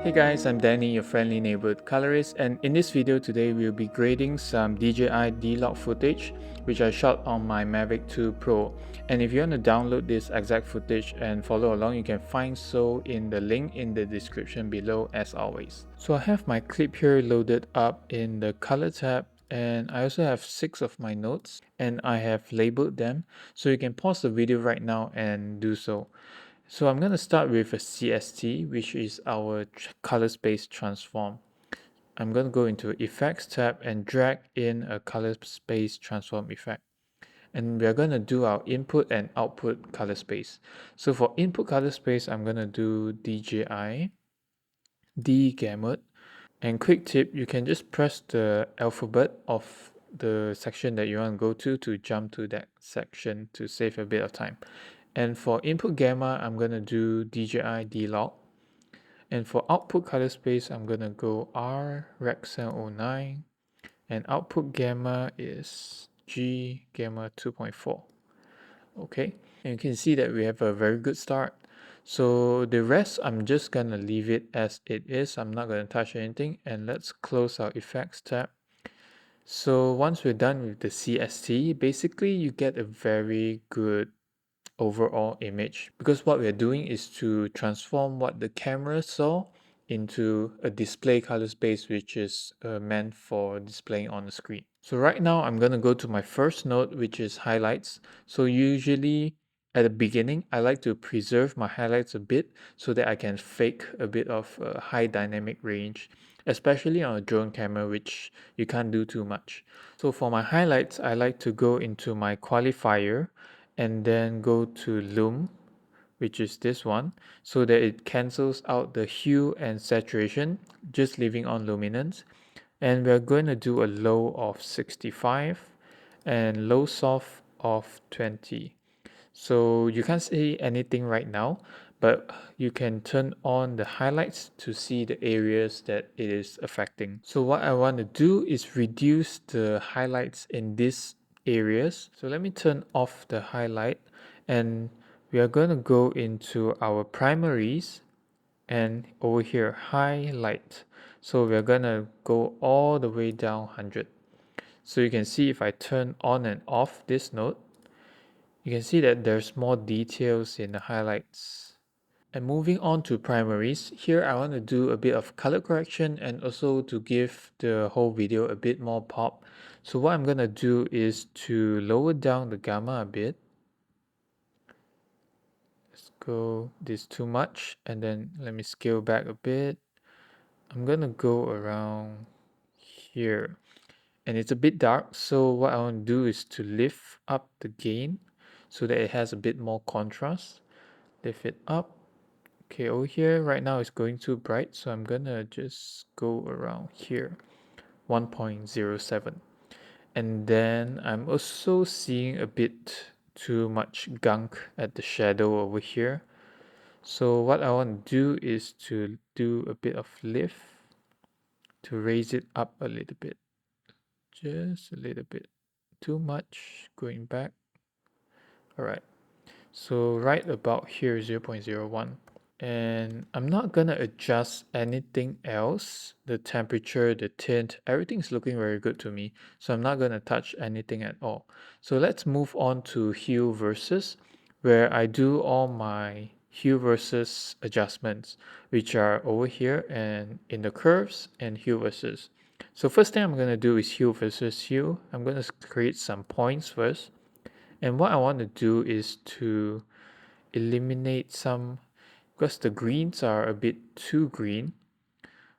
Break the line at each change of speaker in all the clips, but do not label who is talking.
Hey guys, I'm Danny, your friendly neighborhood colorist, and in this video today we'll be grading some DJI dlog footage which I shot on my Mavic 2 Pro. And if you want to download this exact footage and follow along, you can find so in the link in the description below as always. So I have my clip here loaded up in the color tab, and I also have 6 of my notes and I have labeled them, so you can pause the video right now and do so. So I'm going to start with a CST, which is our color space transform. I'm going to go into Effects tab and drag in a color space transform effect. And we're going to do our input and output color space. So for input color space, I'm going to do DJI, D gamut. And quick tip, you can just press the alphabet of the section that you want to go to jump to that section to save a bit of time. And for input gamma, I'm going to do DJI dlog. And for output color space, I'm going to go R Rec 709. And output gamma is G gamma 2.4. Okay, and you can see that we have a very good start. So the rest, I'm just going to leave it as it is. I'm not going to touch anything. And let's close our effects tab. So once we're done with the CST, basically you get a very good overall image, because what we're doing is to transform what the camera saw into a display color space which is meant for displaying on the screen. So right now I'm going to go to my first node, which is highlights. So usually at the beginning I like to preserve my highlights a bit so that I can fake a bit of high dynamic range, especially on a drone camera, which you can't do too much. So for my highlights, I like to go into my qualifier and then go to Loom, which is this one, so that it cancels out the hue and saturation, just leaving on luminance. And we're going to do a low of 65 and low soft of 20. So you can't see anything right now, but you can turn on the highlights to see the areas that it is affecting. So what I want to do is reduce the highlights in these areas. So let me turn off the highlight, and we are going to go into our primaries and over here highlight. So we're going to go all the way down 100. So you can see if I turn on and off this node, you can see that there's more details in the highlights. And moving on to primaries, here I want to do a bit of color correction and also to give the whole video a bit more pop. So what I'm going to do is to lower down the gamma a bit. Let's go this too much, and then let me scale back a bit. I'm going to go around here. And it's a bit dark, so what I want to do is to lift up the gain so that it has a bit more contrast. Lift it up. Okay, over here right now it's going too bright, so I'm gonna just go around here, 1.07. And then I'm also seeing a bit too much gunk at the shadow over here. So what I want to do is to do a bit of lift to raise it up a little bit. Just a little bit. Too much. Going back. Alright. So right about here, 0.01. And I'm not gonna adjust anything else. The temperature, the tint, everything's looking very good to me. So I'm not gonna touch anything at all. So let's move on to hue versus, where I do all my hue versus adjustments, which are over here and in the curves and hue versus. So first thing I'm gonna do is hue versus hue. I'm gonna create some points first. And what I want to do is to eliminate some, because the greens are a bit too green.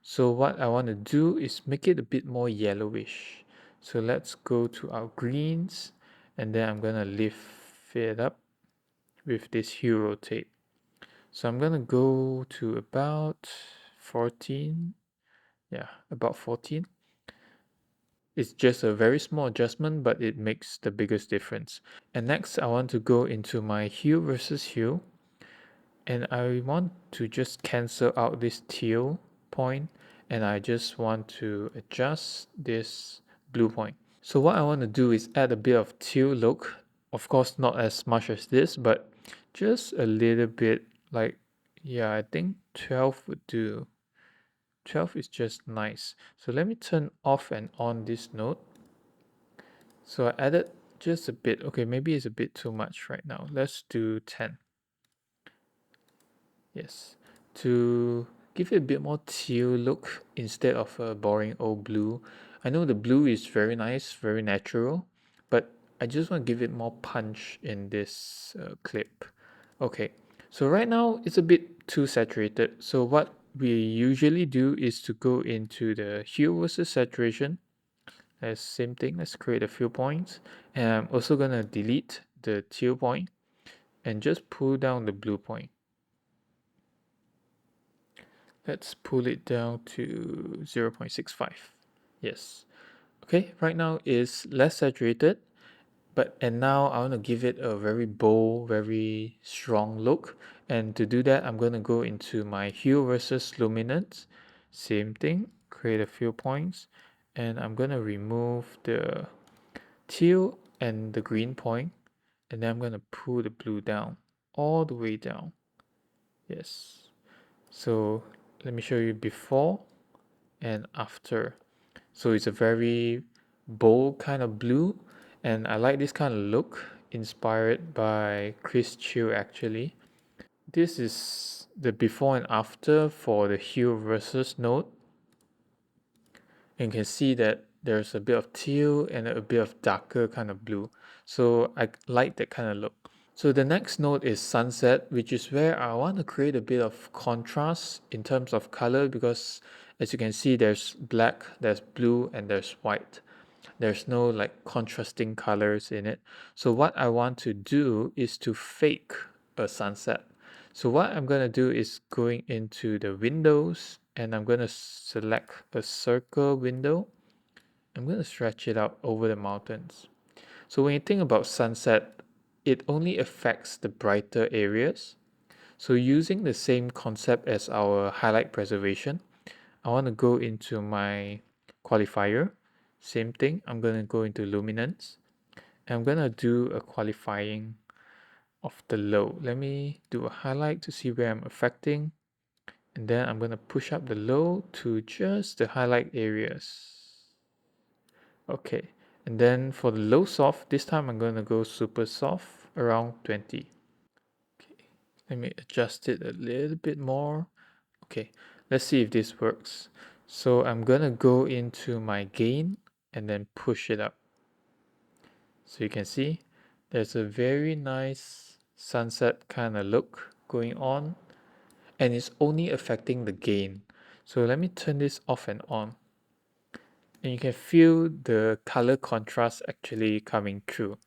So what I want to do is make it a bit more yellowish. So let's go to our greens, and then I'm gonna lift it up with this hue rotate. So I'm gonna go to about 14. Yeah, about 14. It's just a very small adjustment, but it makes the biggest difference. And next I want to go into my hue versus hue, and I want to just cancel out this teal point, and I just want to adjust this blue point. So what I want to do is add a bit of teal look. Of course not as much as this, but just a little bit, like, yeah, I think 12 would do. 12 is just nice. So let me turn off and on this node. So I added just a bit. Okay, maybe it's a bit too much right now. Let's do 10. Yes, to give it a bit more teal look instead of a boring old blue. I know the blue is very nice, very natural, but I just want to give it more punch in this clip. Okay, so right now it's a bit too saturated. So what we usually do is to go into the hue versus saturation. As same thing, let's create a few points. And I'm also gonna delete the teal point and just pull down the blue point. Let's pull it down to 0.65. Yes. Okay, right now is less saturated, and now I want to give it a very bold, very strong look. And to do that, I'm going to go into my hue versus luminance. Same thing, create a few points, and I'm going to remove the teal and the green point, and then I'm going to pull the blue down, all the way down. Yes. So let me show you before and after. So it's a very bold kind of blue, and I like this kind of look, inspired by Chris Chiu actually. This is the before and after for the hue versus node. And you can see that there's a bit of teal and a bit of darker kind of blue. So I like that kind of look. So the next node is sunset, which is where I want to create a bit of contrast in terms of color, because as you can see, there's black, there's blue, and there's white. There's no like contrasting colors in it. So what I want to do is to fake a sunset. So what I'm going to do is going into the windows, and I'm going to select a circle window. I'm going to stretch it out over the mountains. So when you think about sunset, it only affects the brighter areas. So using the same concept as our highlight preservation, I want to go into my qualifier. Same thing, I'm going to go into luminance. And I'm going to do a qualifying of the low. Let me do a highlight to see where I'm affecting. And then I'm going to push up the low to just the highlight areas. Okay, and then for the low soft, this time I'm going to go super soft, around 20. Okay, let me adjust it a little bit more. Okay, let's see if this works. So I'm going to go into my gain and then push it up. So you can see there's a very nice sunset kind of look going on, and it's only affecting the gain. So let me turn this off and on. And you can feel the color contrast actually coming through.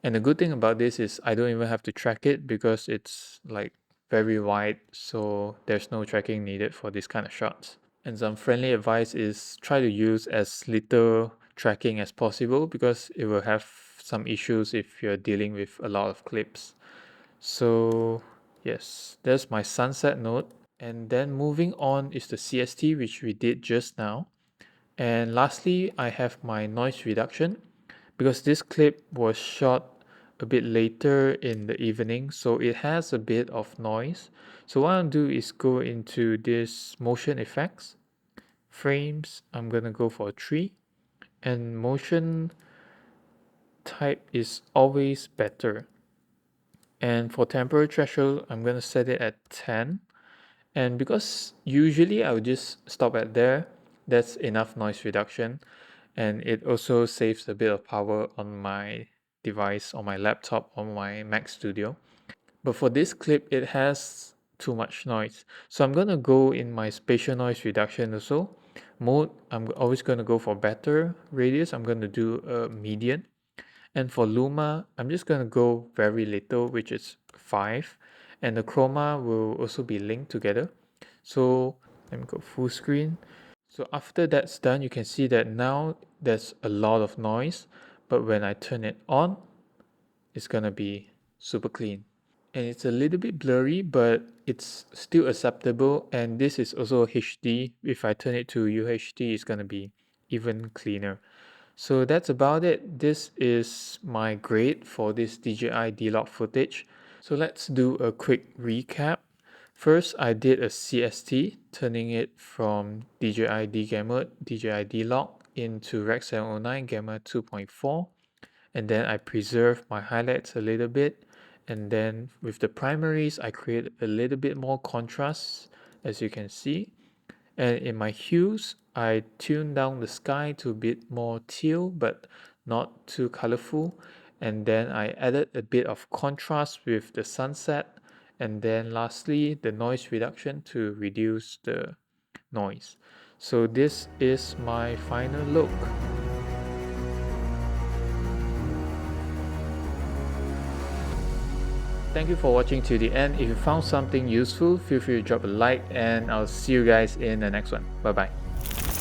And the good thing about this is I don't even have to track it because it's like very wide, so there's no tracking needed for this kind of shots. And some friendly advice is try to use as little tracking as possible, because it will have some issues if you're dealing with a lot of clips. So yes, there's my sunset node. And then moving on is the CST, which we did just now. And lastly, I have my noise reduction, because this clip was shot a bit later in the evening, so it has a bit of noise. So what I'll do is go into this motion effects, frames, I'm gonna go for 3, and motion type is always better. And for temporary threshold, I'm gonna set it at 10. And because usually I would just stop at there, that's enough noise reduction. And it also saves a bit of power on my device, on my laptop, on my Mac Studio. But for this clip, it has too much noise. So I'm gonna go in my spatial noise reduction also. Mode, I'm always gonna go for better. Radius, I'm gonna do a median. And for Luma, I'm just gonna go very little, which is 5. And the chroma will also be linked together. So let me go full screen. So after that's done, you can see that now there's a lot of noise, but when I turn it on, it's gonna be super clean. And it's a little bit blurry, but it's still acceptable. And this is also HD. If I turn it to UHD, it's gonna be even cleaner. So that's about it. This is my grade for this DJI D-Log footage. So let's do a quick recap. First, I did a CST, turning it from DJI D Gamma, DJI dlog into Rec 709 Gamma 2.4, and then I preserved my highlights a little bit, and then with the primaries I create a little bit more contrast, as you can see. And in my hues, I tuned down the sky to a bit more teal but not too colorful, and then I added a bit of contrast with the sunset, and then lastly the noise reduction to reduce the noise. So this is my final look. Thank you for watching to the end. If you found something useful, feel free to drop a like, and I'll see you guys in the next one. Bye bye.